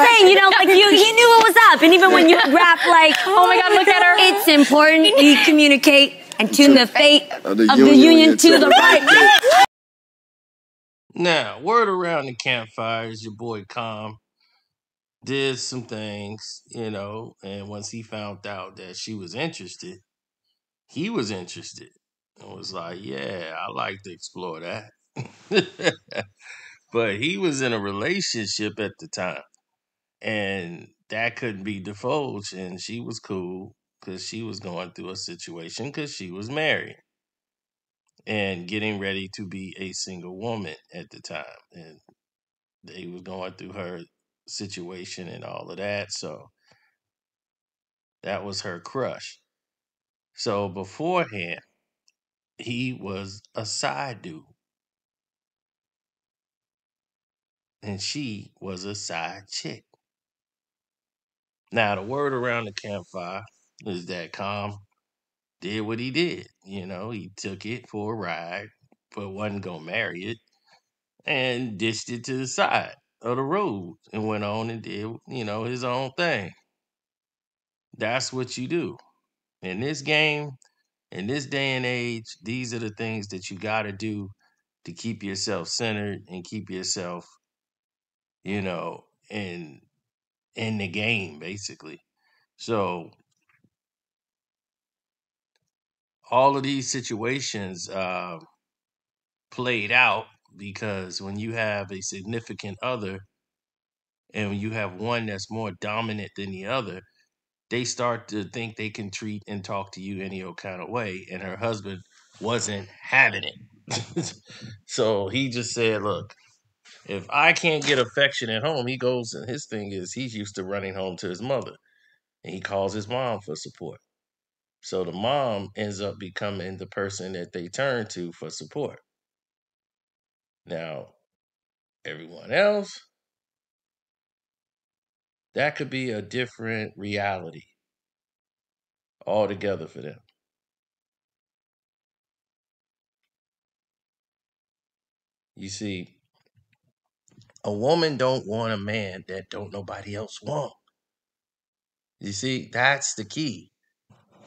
saying, you know, like he knew what was up. And even when you rap like, oh my God, look at her. It's important you communicate and tune the fate of the union to the right. Now, word around the campfire is your boy Calm did some things, you know, and once he found out that she was interested, he was interested and was like, yeah, I like to explore that. But he was in a relationship at the time, and that couldn't be divulged, and she was cool because she was going through a situation because she was married and getting ready to be a single woman at the time, and they was going through her situation and all of that, so that was her crush. So beforehand, he was a side dude, and she was a side chick. Now, the word around the campfire is that Calm did what he did. You know, he took it for a ride, but wasn't going to marry it, and dished it to the side of the road and went on and did, you know, his own thing. That's what you do. In this game, in this day and age, these are the things that you got to do to keep yourself centered and keep yourself, you know, in the game basically. So all of these situations played out because when you have a significant other and when you have one that's more dominant than the other, they start to think they can treat and talk to you any old kind of way. And her husband wasn't having it. So he just said, look, if I can't get affection at home, he goes and his thing is he's used to running home to his mother and he calls his mom for support. So the mom ends up becoming the person that they turn to for support. Now, everyone else, that could be a different reality altogether for them. You see, a woman don't want a man that don't nobody else want. You see, that's the key.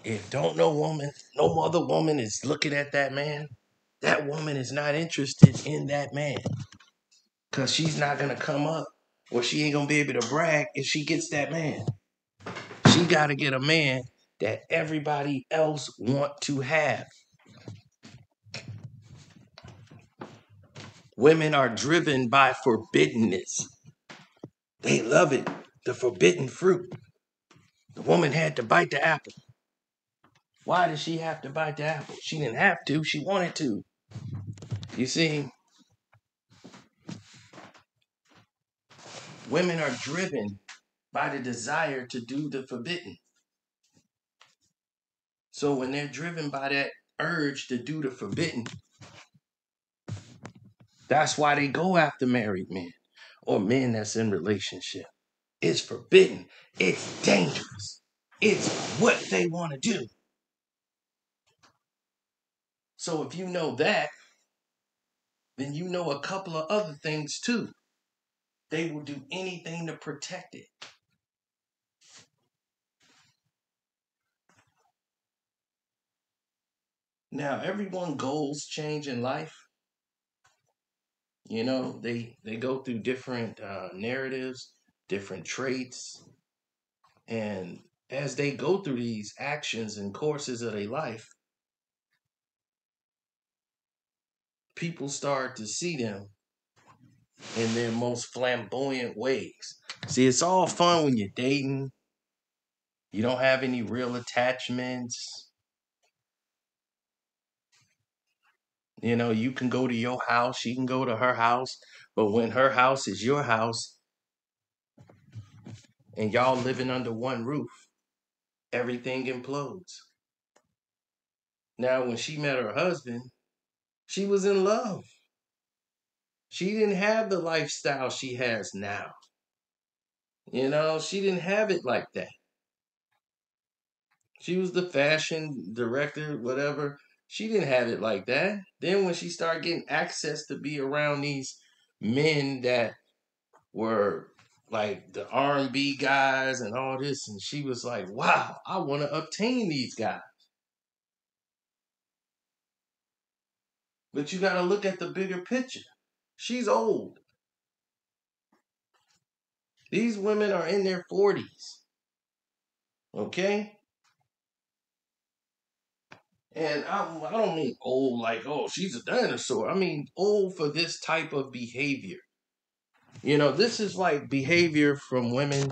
If don't no other woman is looking at that man, that woman is not interested in that man. Cause she's not gonna come up or she ain't gonna be able to brag if she gets that man. She gotta get a man that everybody else want to have. Women are driven by forbiddenness. They love it. The forbidden fruit. The woman had to bite the apple. Why did she have to bite the apple? She didn't have to. She wanted to. You see, women are driven by the desire to do the forbidden. So when they're driven by that urge to do the forbidden, that's why they go after married men or men that's in relationship. It's forbidden. It's dangerous. It's what they want to do. So if you know that, then you know a couple of other things too. They will do anything to protect it. Now, everyone goals change in life. You know, they go through different narratives, different traits, and as they go through these actions and courses of their life, people start to see them in their most flamboyant ways. See, it's all fun when you're dating. You don't have any real attachments. You know, you can go to your house, she can go to her house, but when her house is your house and y'all living under one roof, everything implodes. Now, when she met her husband, she was in love. She didn't have the lifestyle she has now. You know, she didn't have it like that. She was the fashion director, whatever. She didn't have it like that. Then when she started getting access to be around these men that were like the R&B guys and all this, and she was like, "Wow, I want to obtain these guys." But you got to look at the bigger picture. She's old. These women are in their 40s. Okay? And I don't mean old like, oh, she's a dinosaur. I mean old for this type of behavior. You know, this is like behavior from women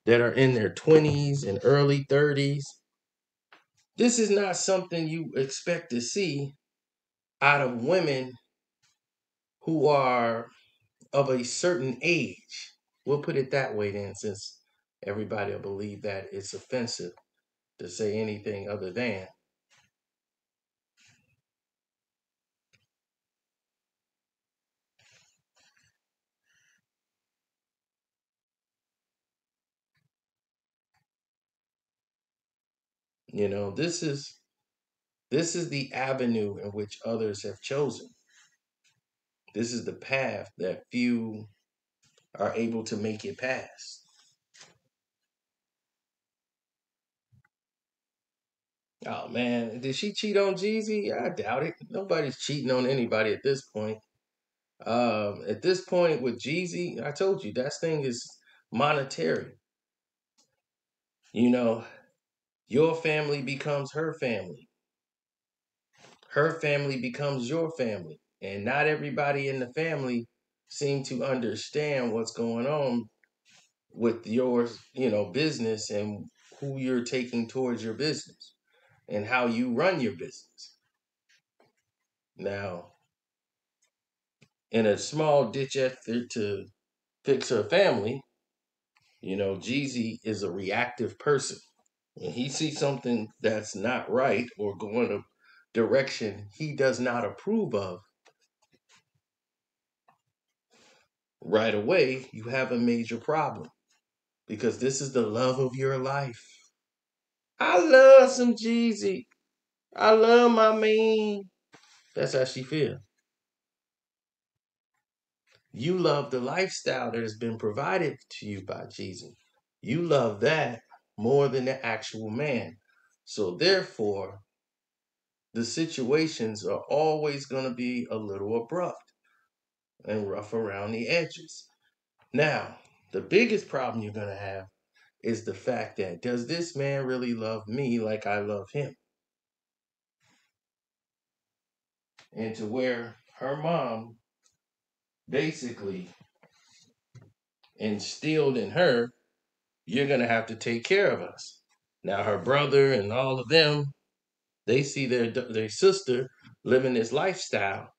that are in their 20s and early 30s. This is not something you expect to see out of women who are of a certain age. We'll put it that way then, since everybody will believe that it's offensive to say anything other than. You know, this is the avenue in which others have chosen. This is the path that few are able to make it past. Oh man, did she cheat on Jeezy? I doubt it. Nobody's cheating on anybody at this point. At this point with Jeezy, I told you that thing is monetary. You know, your family becomes her family. Her family becomes your family. And not everybody in the family seem to understand what's going on with your, business and who you're taking towards your business and how you run your business. Now, in a small ditch effort to fix her family, Jeezy is a reactive person. When he sees something that's not right or going a direction he does not approve of, right away, you have a major problem because this is the love of your life. I love some Jeezy. I love my man. That's how she feels. You love the lifestyle that has been provided to you by Jeezy. You love that more than the actual man. So therefore, the situations are always going to be a little abrupt and rough around the edges. Now, the biggest problem you're going to have is the fact that does this man really love me like I love him? And to where her mom basically instilled in her, you're going to have to take care of us. Now, her brother and all of them, they see their sister living this lifestyle.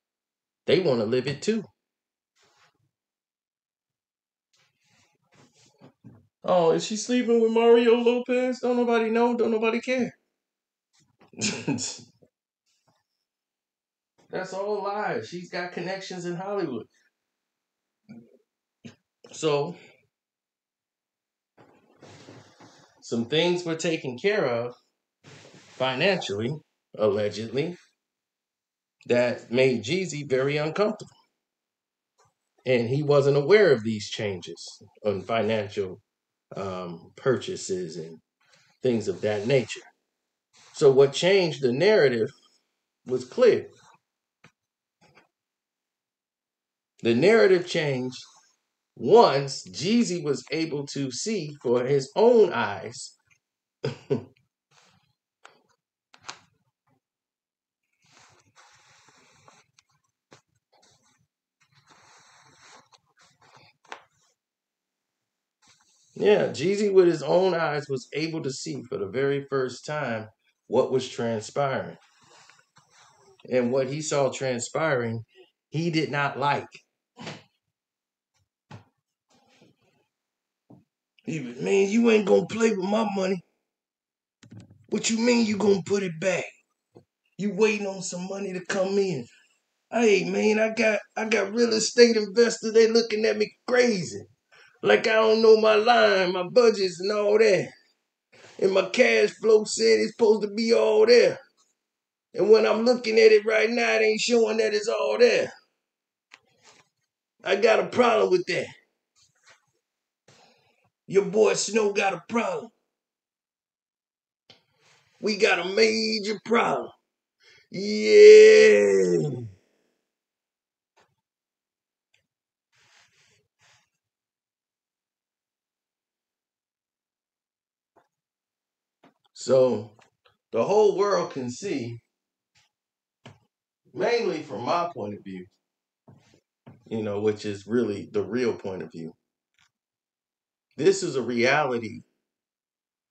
They want to live it too. Oh, is she sleeping with Mario Lopez? Don't nobody know. Don't nobody care. That's all lies. She's got connections in Hollywood. So, some things were taken care of financially, allegedly, that made Jeezy very uncomfortable. And he wasn't aware of these changes on financial purchases and things of that nature. So, what changed the narrative was clear. The narrative changed once Jeezy was able to see for his own eyes Yeah, Jeezy with his own eyes was able to see for the very first time what was transpiring. And what he saw transpiring, he did not like. He was, man, you ain't gonna play with my money. What you mean you gonna put it back? You waiting on some money to come in. Hey man, I got real estate investors, they looking at me crazy. Like I don't know my line, my budgets and all that. And my cash flow said it's supposed to be all there. And when I'm looking at it right now, it ain't showing that it's all there. I got a problem with that. Your boy Snow got a problem. We got a major problem. Yeah. So the whole world can see, mainly from my point of view, which is really the real point of view. This is a reality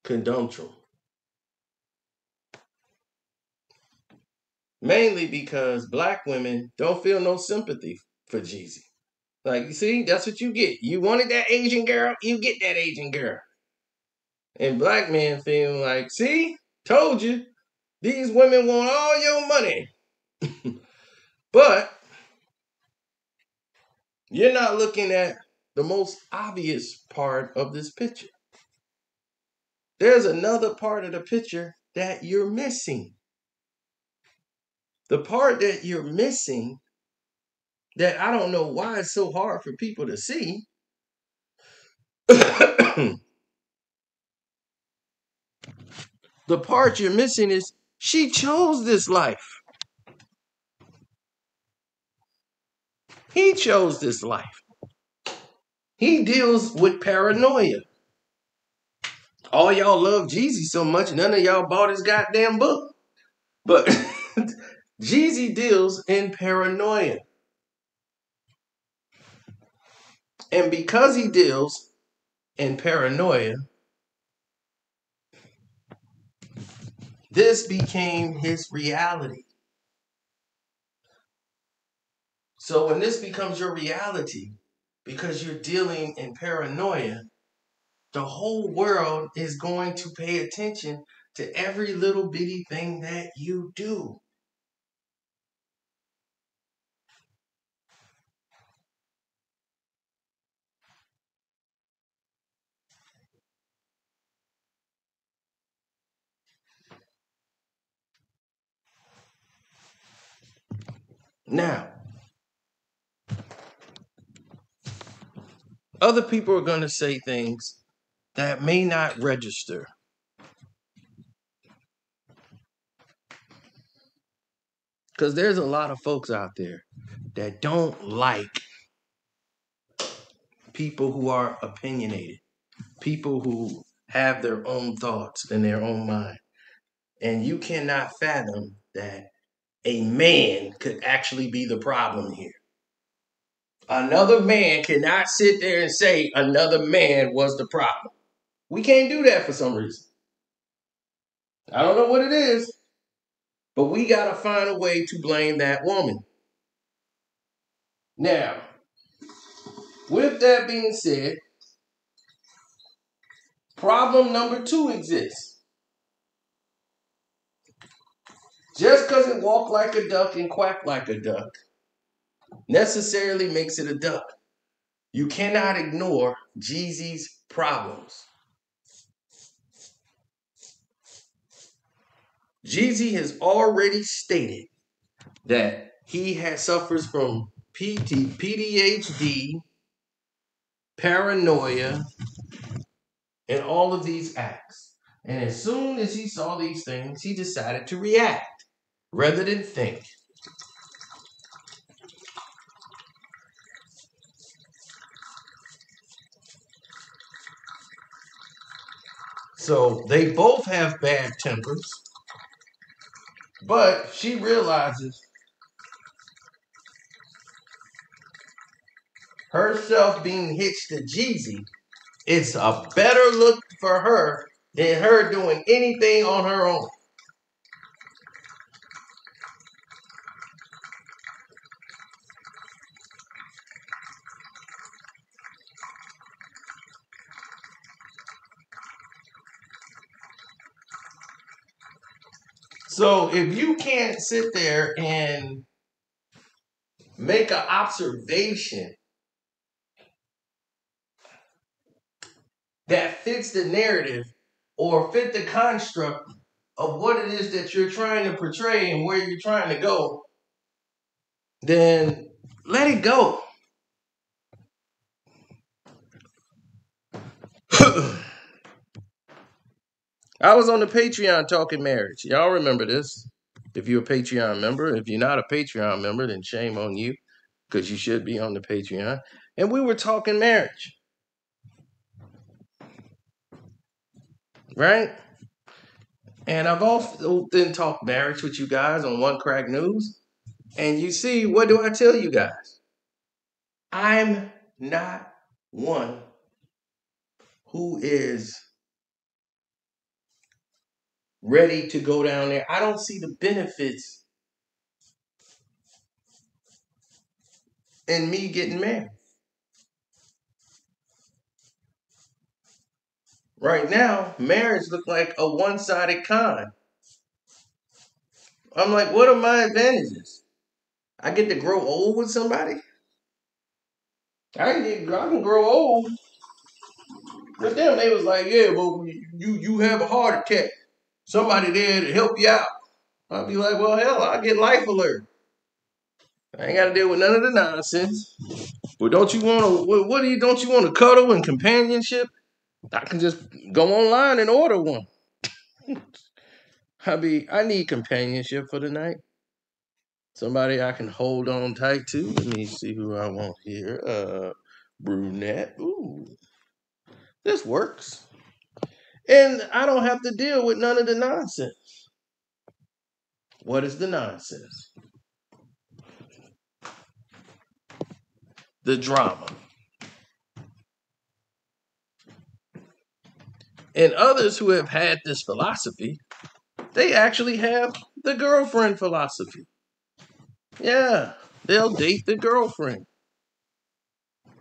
conundrum. Mainly because black women don't feel no sympathy for Jeezy. Like, you see, that's what you get. You wanted that Asian girl, you get that Asian girl. And black men feel like, see, told you, these women want all your money. But you're not looking at the most obvious part of this picture. There's another part of the picture that you're missing. The part that you're missing, that I don't know why it's so hard for people to see. The part you're missing is she chose this life. He chose this life. He deals with paranoia. All y'all love Jeezy so much, none of y'all bought his goddamn book. But Jeezy deals in paranoia. And because he deals in paranoia, this became his reality. So when this becomes your reality, because you're dealing in paranoia, the whole world is going to pay attention to every little bitty thing that you do. Now, other people are going to say things that may not register. Because there's a lot of folks out there that don't like people who are opinionated, people who have their own thoughts in their own mind. And you cannot fathom that a man could actually be the problem here. Another man cannot sit there and say another man was the problem. We can't do that for some reason. I don't know what it is, but we got to find a way to blame that woman. Now, with that being said, problem number 2 exists. Just because it walk like a duck and quack like a duck necessarily makes it a duck. You cannot ignore Jeezy's problems. Jeezy has already stated that he suffers from PTSD, paranoia, and all of these acts. And as soon as he saw these things, he decided to react rather than think. So they both have bad tempers, but she realizes herself being hitched to Jeezy is a better look for her than her doing anything on her own. So if you can't sit there and make an observation that fits the narrative or fit the construct of what it is that you're trying to portray and where you're trying to go, then let it go. I was on the Patreon talking marriage. Y'all remember this? If you're a Patreon member. If you're not a Patreon member, then shame on you, because you should be on the Patreon. And we were talking marriage. Right? And I've often talked marriage with you guys on One Crack News. And you see, what do I tell you guys? I'm not one who is ready to go down there. I don't see the benefits in me getting married. Right now, marriage looks like a one-sided con. I'm like, what are my advantages? I get to grow old with somebody? I can grow old. But them, they was like, yeah, but you have a heart attack. Somebody there to help you out. I'll be like, well, hell, I'll get life alert. I ain't got to deal with none of the nonsense. Well, don't you want to? What do you? Don't you want to cuddle and companionship? I can just go online and order one. I need companionship for the night. Somebody I can hold on tight to. Let me see who I want here. Brunette. Ooh, this works. And I don't have to deal with none of the nonsense. What is the nonsense? The drama. And others who have had this philosophy, they actually have the girlfriend philosophy. Yeah, they'll date the girlfriend.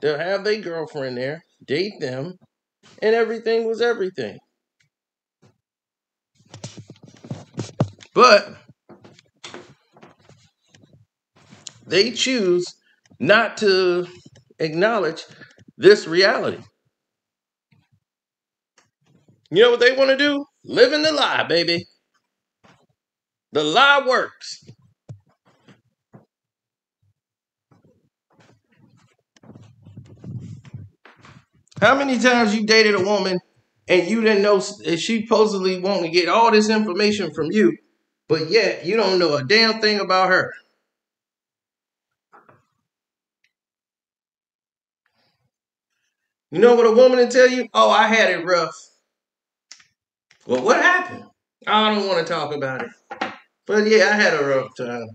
They'll have their girlfriend there, date them, and everything was everything. But they choose not to acknowledge this reality. You know what they want to do? Live in the lie, baby. The lie works. How many times you dated a woman and you didn't know she supposedly wanted to get all this information from you, but yet you don't know a damn thing about her? You know what a woman will tell you? Oh, I had it rough. Well, what happened? I don't want to talk about it. But yeah, I had a rough time.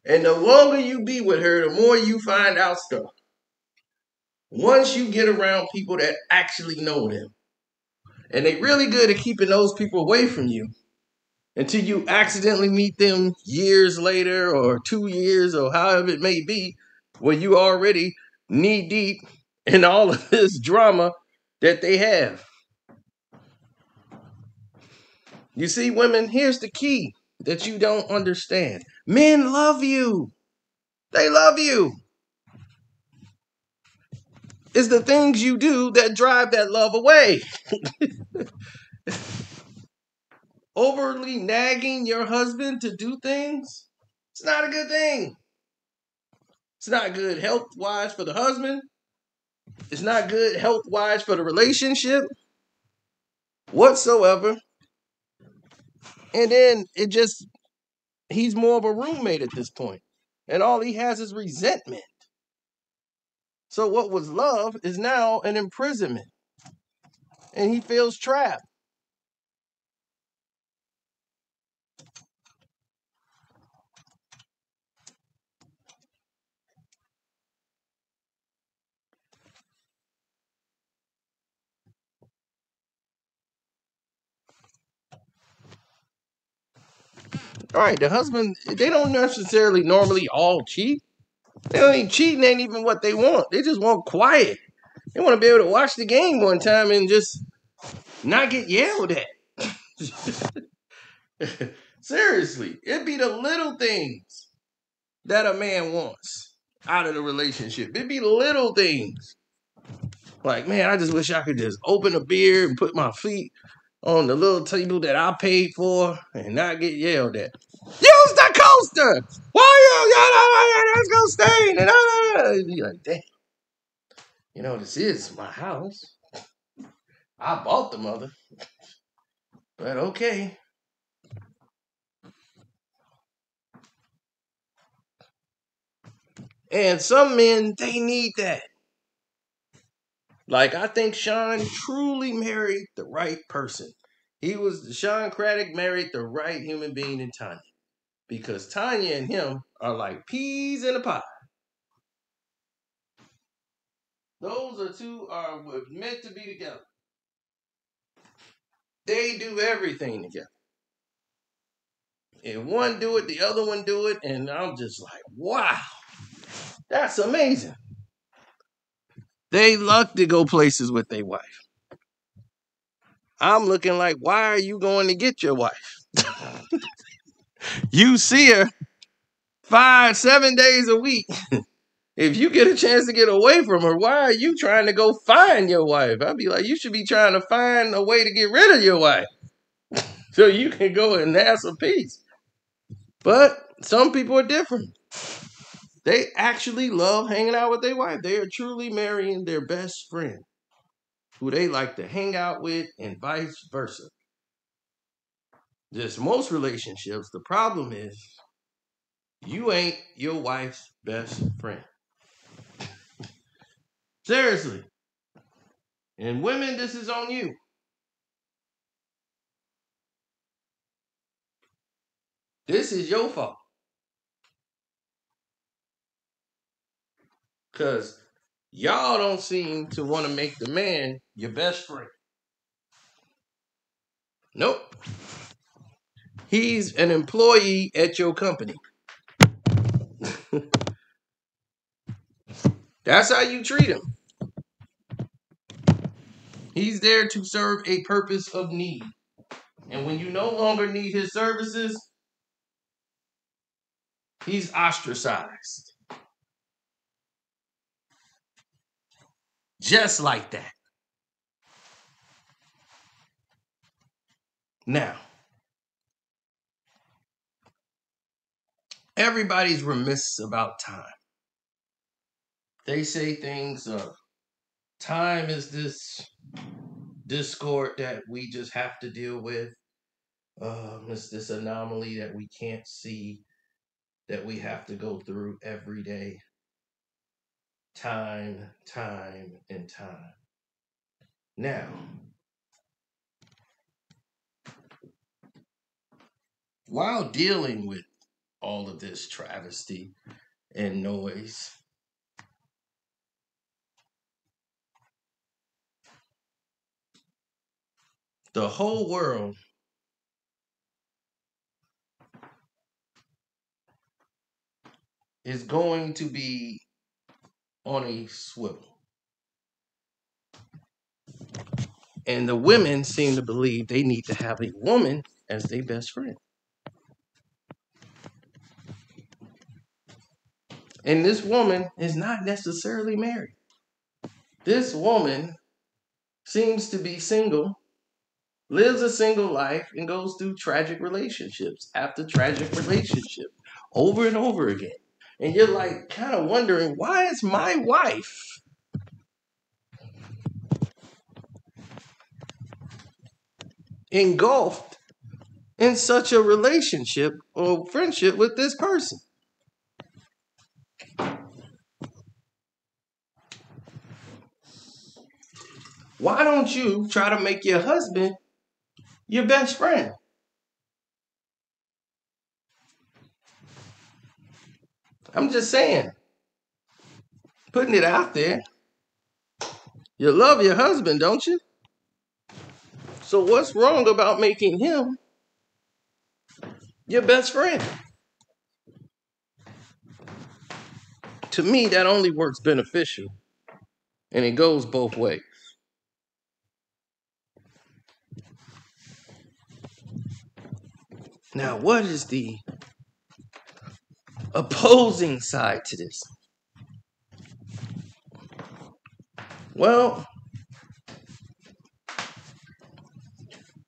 And the longer you be with her, the more you find out stuff. Once you get around people that actually know them, and they really good at keeping those people away from you until you accidentally meet them years later or 2 years or however it may be, where you already knee deep in all of this drama that they have. You see, women, here's the key that you don't understand. Men love you. They love you. It's the things you do that drive that love away. Overly nagging your husband to do things, it's not a good thing. It's not good health-wise for the husband. It's not good health-wise for the relationship whatsoever. And then he's more of a roommate at this point. And all he has is resentment. So what was love is now an imprisonment. And he feels trapped. All right, the husband, they don't necessarily normally all cheat. They don't even cheating ain't even what they want. They just want quiet. They want to be able to watch the game one time and just not get yelled at. Seriously, it'd be the little things that a man wants out of the relationship. It'd be little things. Like, man, I just wish I could just open a beer and put my feet on the little table that I paid for and not get yelled at. Use the coaster! Why you let's go stay? And you're like, damn. You know, this is my house. I bought the mother. But okay. And some men, they need that. Like, I think Sean truly married the right person. Sean Craddock married the right human being in Tanya. Because Tanya and him are like peas in a pod. Those two are meant to be together. They do everything together. If one do it, the other one do it, and I'm just like, wow, that's amazing. They luck to go places with their wife. I'm looking like, why are you going to get your wife? You see her 5-7 days a week. If you get a chance to get away from her, why are you trying to go find your wife? I'd be like, you should be trying to find a way to get rid of your wife so you can go and have some peace. But some people are different. They actually love hanging out with their wife. They are truly marrying their best friend, who they like to hang out with, and vice versa. Just most relationships, the problem is you ain't your wife's best friend. Seriously. And women, this is on you. This is your fault. Because y'all don't seem to want to make the man your best friend. Nope. He's an employee at your company. That's how you treat him. He's there to serve a purpose of need. And when you no longer need his services, he's ostracized. Just like that. Now, everybody's remiss about time. They say things of time is this discord that we just have to deal with. It's this anomaly that we can't see, that we have to go through every day. Time, and time. Now, while dealing with all of this travesty and noise, the whole world is going to be on a swivel. And the women seem to believe they need to have a woman as their best friend. And this woman is not necessarily married. This woman seems to be single, lives a single life, and goes through tragic relationships after tragic relationship over and over again. And you're like kind of wondering, why is my wife engulfed in such a relationship or friendship with this person? Why don't you try to make your husband your best friend? I'm just saying, putting it out there. You love your husband, don't you? So what's wrong about making him your best friend? To me, that only works beneficial, and it goes both ways. Now, what is the opposing side to this? Well,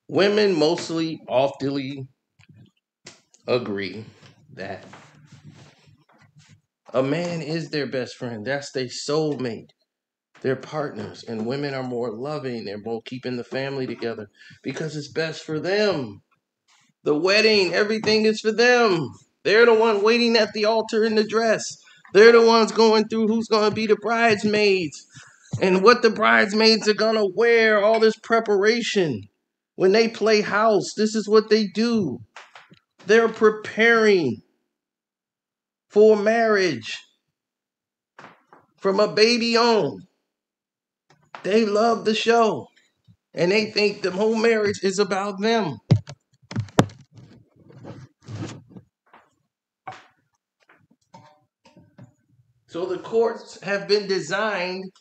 women mostly often agree that a man is their best friend. That's their soulmate. They're partners, and women are more loving. They're more keeping the family together because it's best for them. The wedding, everything is for them. They're the one waiting at the altar in the dress. They're the ones going through who's going to be the bridesmaids and what the bridesmaids are going to wear, all this preparation. When they play house, this is what they do. They're preparing for marriage from a baby on. They love the show, and they think the whole marriage is about them. So the courts have been designed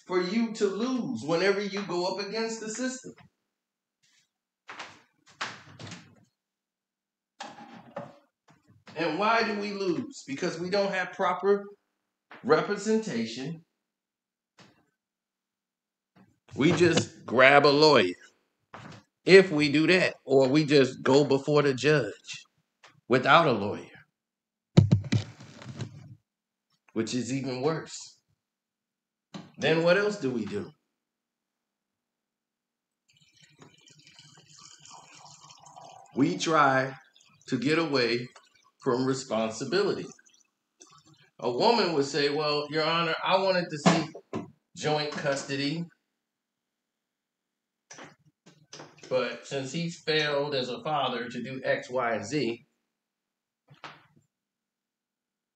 for you to lose whenever you go up against the system. And why do we lose? Because we don't have proper representation. We just grab a lawyer if we do that, or we just go before the judge without a lawyer, which is even worse. Then what else do we do? We try to get away from responsibility. A woman would say, well, Your Honor, I wanted to see joint custody, but since he's failed as a father to do X, Y, and Z,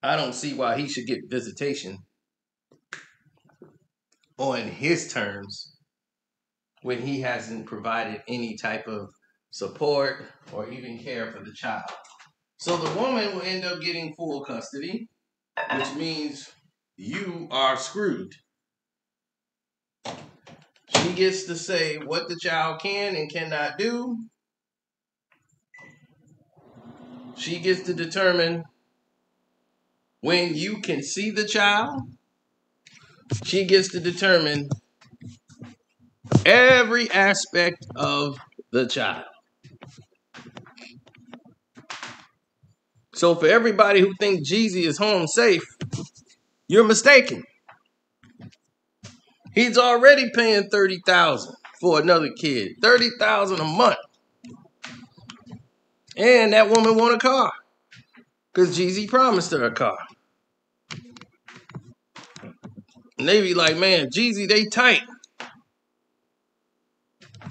I don't see why he should get visitation on his terms when he hasn't provided any type of support or even care for the child. So the woman will end up getting full custody, which means you are screwed. She gets to say what the child can and cannot do. She gets to determine when you can see the child. She gets to determine every aspect of the child. So for everybody who thinks Jeezy is home safe, you're mistaken. He's already paying $30,000 for another kid. $30,000 a month. And that woman want a car because Jeezy promised her a car. And they be like, man, Jeezy, they tight.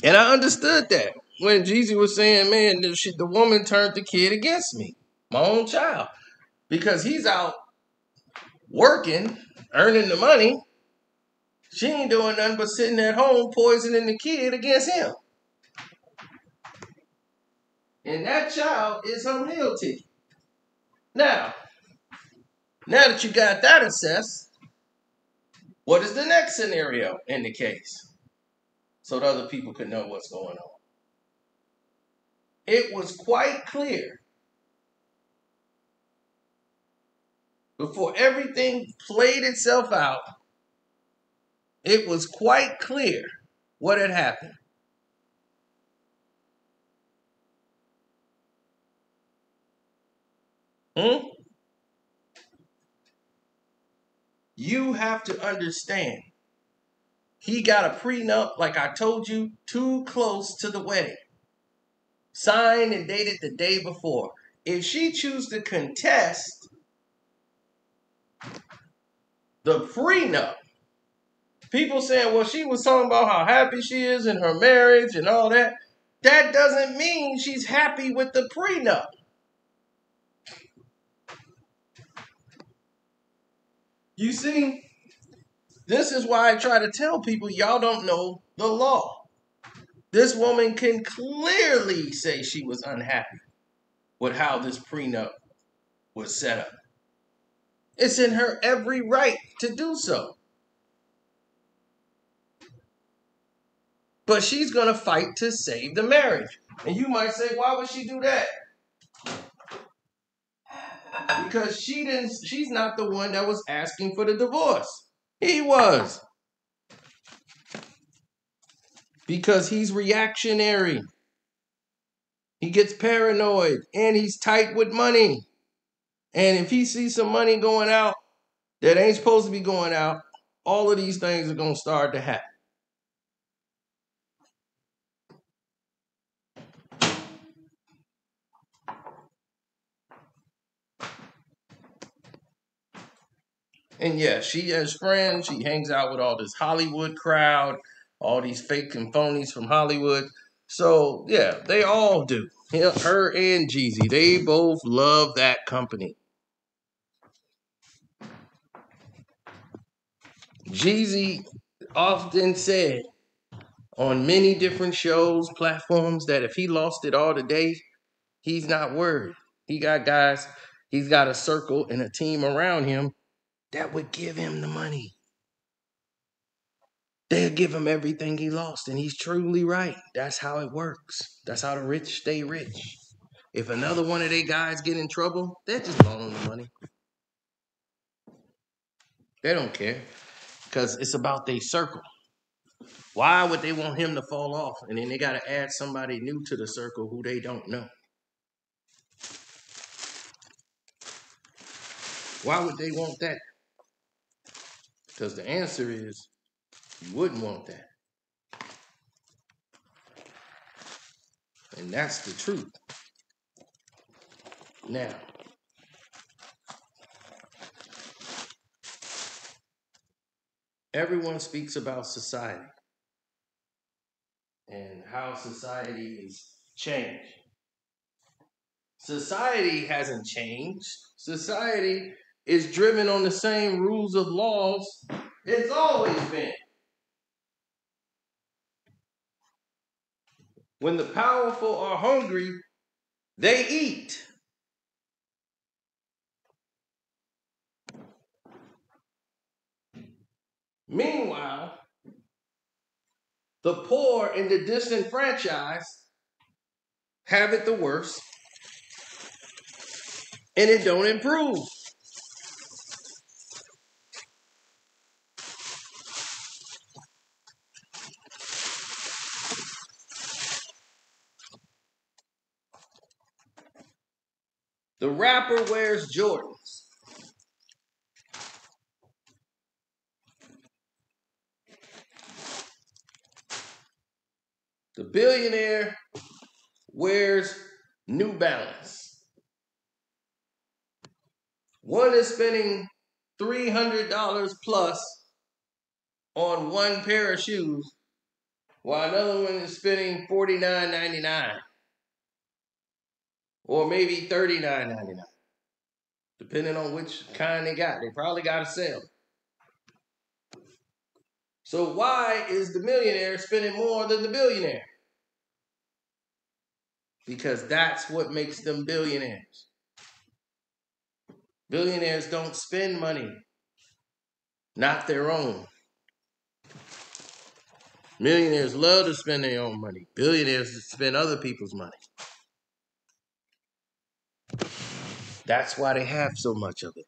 And I understood that when Jeezy was saying, man, the woman turned the kid against me, my own child, because he's out working, earning the money. She ain't doing nothing but sitting at home poisoning the kid against him. And that child is her meal ticket. Now that you got that assessed, what is the next scenario in the case? So that other people can know what's going on. It was quite clear before everything played itself out. It was quite clear what had happened. You have to understand. He got a prenup, like I told you, too close to the wedding. Signed and dated the day before. If she chooses to contest the prenup, people saying, well, she was talking about how happy she is in her marriage and all that. That doesn't mean she's happy with the prenup. You see, this is why I try to tell people, y'all don't know the law. This woman can clearly say she was unhappy with how this prenup was set up. It's in her every right to do so. But she's going to fight to save the marriage. And you might say, why would she do that? Because she's not the one that was asking for the divorce. He was. Because he's reactionary. He gets paranoid and he's tight with money. And if he sees some money going out that ain't supposed to be going out, all of these things are going to start to happen. And yeah, she has friends. She hangs out with all this Hollywood crowd, all these fake and phonies from Hollywood. So yeah, they all do. Her and Jeezy, they both love that company. Jeezy often said on many different shows, platforms, that if he lost it all today, he's not worried. He got guys, he's got a circle and a team around him that would give him the money. They'll give him everything he lost, and he's truly right. That's how it works. That's how the rich stay rich. If another one of their guys get in trouble, they're just loan him the money. They don't care because it's about their circle. Why would they want him to fall off? And then they got to add somebody new to the circle who they don't know. Why would they want that? Because the answer is you wouldn't want that. And that's the truth. Now, everyone speaks about society and how society is changed. Society hasn't changed. Society is driven on the same rules of laws it's always been. When the powerful are hungry, they eat. Meanwhile, the poor and the disenfranchised have it the worst, and it don't improve. The rapper wears Jordans. The billionaire wears New Balance. One is spending $300 plus on one pair of shoes, while another one is spending $49.99 or maybe $39.99, depending on which kind they got. They probably got a sale. So why is the millionaire spending more than the billionaire? Because that's what makes them billionaires. Billionaires don't spend money, not their own. Millionaires love to spend their own money. Billionaires spend other people's money. That's why they have so much of it.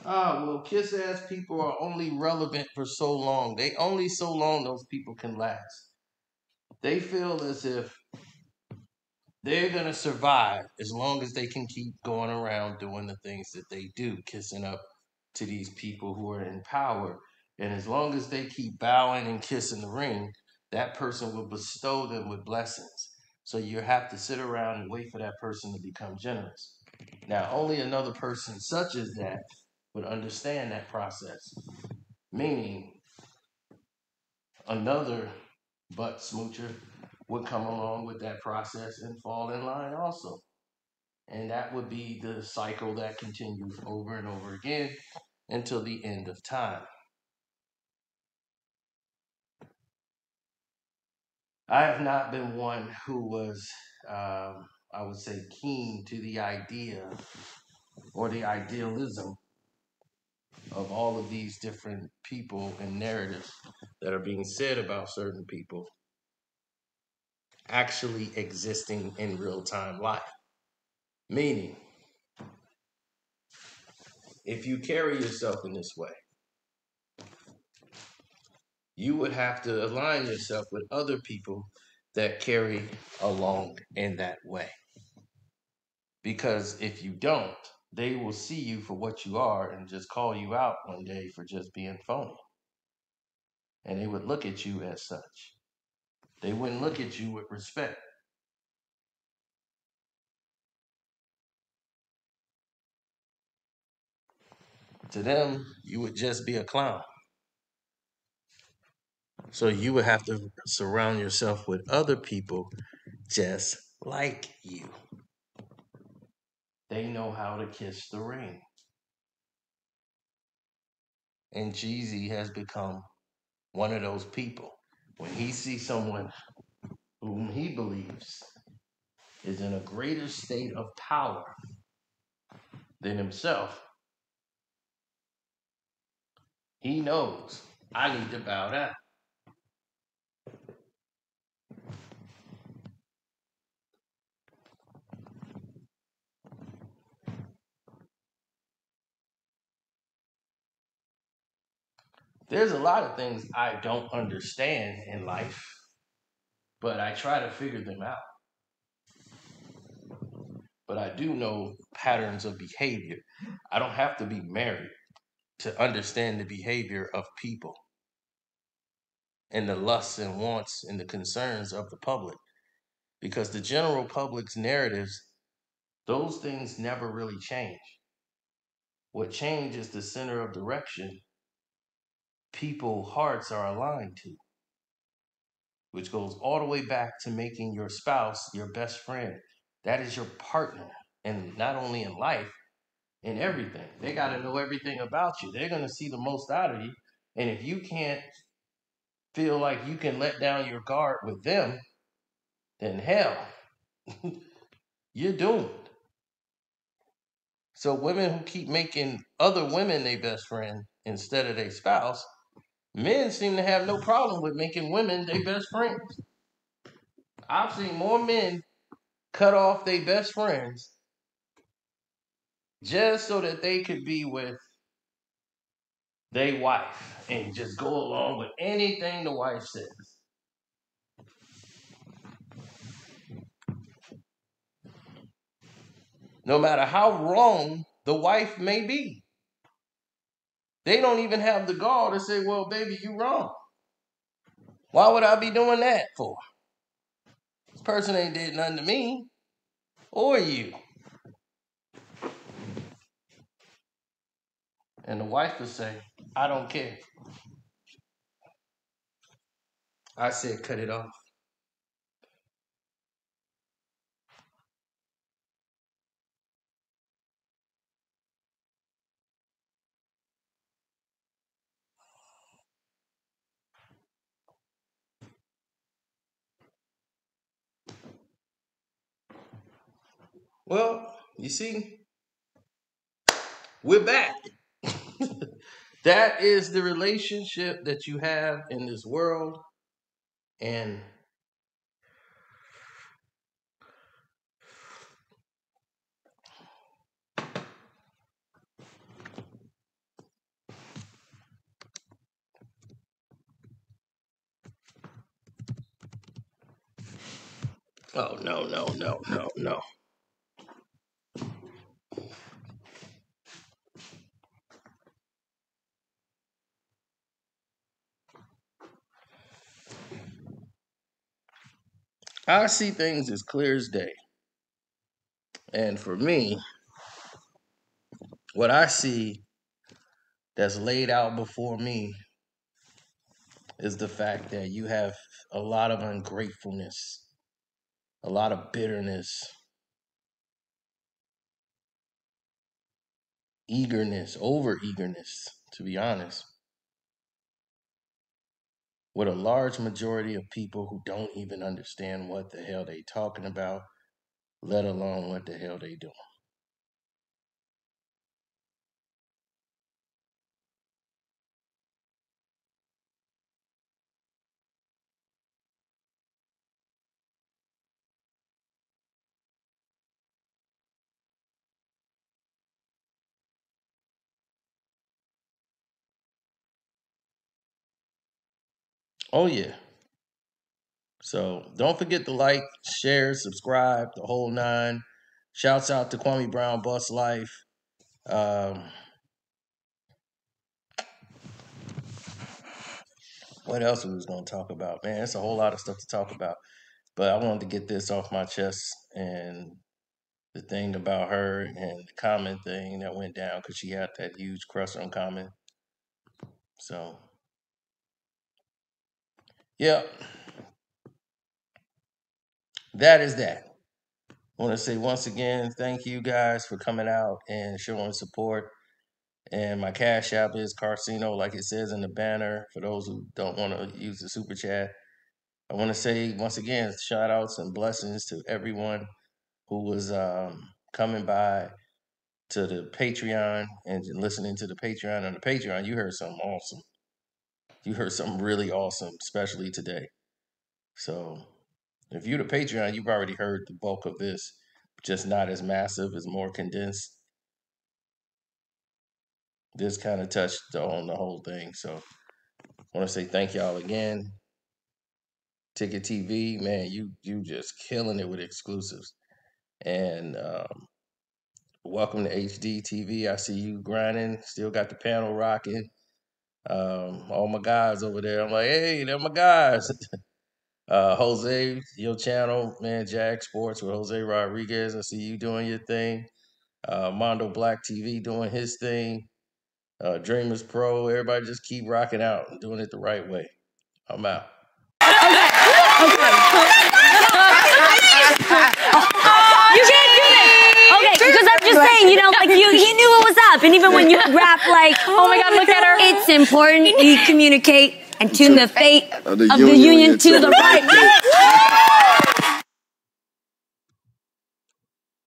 Well, kiss ass people are only relevant for so long. They only so long those people can last. They feel as if they're going to survive as long as they can keep going around doing the things that they do, kissing up to these people who are in power. And as long as they keep bowing and kissing the ring, that person will bestow them with blessings. So you have to sit around and wait for that person to become generous. Now, only another person such as that would understand that process, meaning another butt smoocher would come along with that process and fall in line also. And that would be the cycle that continues over and over again until the end of time. I have not been one who was, I would say, keen to the idea or the idealism of all of these different people and narratives that are being said about certain people actually existing in real time life. Meaning, if you carry yourself in this way, you would have to align yourself with other people that carry along in that way. Because if you don't, they will see you for what you are and just call you out one day for just being phony. And they would look at you as such. They wouldn't look at you with respect. To them, you would just be a clown. So you would have to surround yourself with other people just like you. They know how to kiss the ring. And Jeezy has become one of those people. When he sees someone whom he believes is in a greater state of power than himself, he knows, I need to bow down. There's a lot of things I don't understand in life, but I try to figure them out. But I do know patterns of behavior. I don't have to be married to understand the behavior of people and the lusts and wants and the concerns of the public. Because the general public's narratives, those things never really change. What change is the center of direction people's hearts are aligned to, which goes all the way back to making your spouse your best friend. That is your partner. And not only in life, in everything. They got to know everything about you. They're going to see the most out of you. And if you can't feel like you can let down your guard with them, then hell, you're doomed. So women who keep making other women their best friend instead of their spouse, men seem to have no problem with making women their best friends. I've seen more men cut off their best friends just so that they could be with their wife and just go along with anything the wife says. No matter how wrong the wife may be. They don't even have the gall to say, well, baby, you wrong. Why would I be doing that for? This person ain't did nothing to me or you. And the wife would say, I don't care. I said, cut it off. Well, you see, we're back. That is the relationship that you have in this world. And oh, no. I see things as clear as day. And for me, what I see that's laid out before me is the fact that you have a lot of ungratefulness, a lot of bitterness, eagerness, over eagerness, to be honest, with a large majority of people who don't even understand what the hell they talking about, let alone what the hell they doing. Oh yeah. So don't forget to like, share, subscribe, the whole nine. Shouts out to Kwame Brown, Bus Life. What else we was going to talk about? Man, it's a whole lot of stuff to talk about. But I wanted to get this off my chest, and the thing about her and the Common thing that went down because she had that huge crush on Common. So, yeah, that is that. I want to say once again, thank you guys for coming out and showing support. And my Cash App is Carcino, like it says in the banner, for those who don't want to use the super chat. I want to say once again, shout outs and blessings to everyone who was coming by to the Patreon and listening to the Patreon. On the Patreon, you heard something awesome. You heard something really awesome, especially today. So if you're the Patreon, you've already heard the bulk of this, just not as massive, it's more condensed. This kind of touched on the whole thing. So I want to say thank y'all again. Ticket TV, man, you just killing it with exclusives. And welcome to HD TV. I see you grinding. Still got the panel rocking. All my guys over there. I'm like, hey, they're my guys. Jose, your channel, man, Jag Sports with Jose Rodriguez. I see you doing your thing. Mondo Black TV doing his thing. Dreamers Pro. Everybody just keep rocking out and doing it the right way. I'm out. You can't do this. Okay, because I'm just saying, you know, like you knew what was up, and even when you rap, like, oh my God, look at her. It's important you communicate and tune the fate of the union to the right.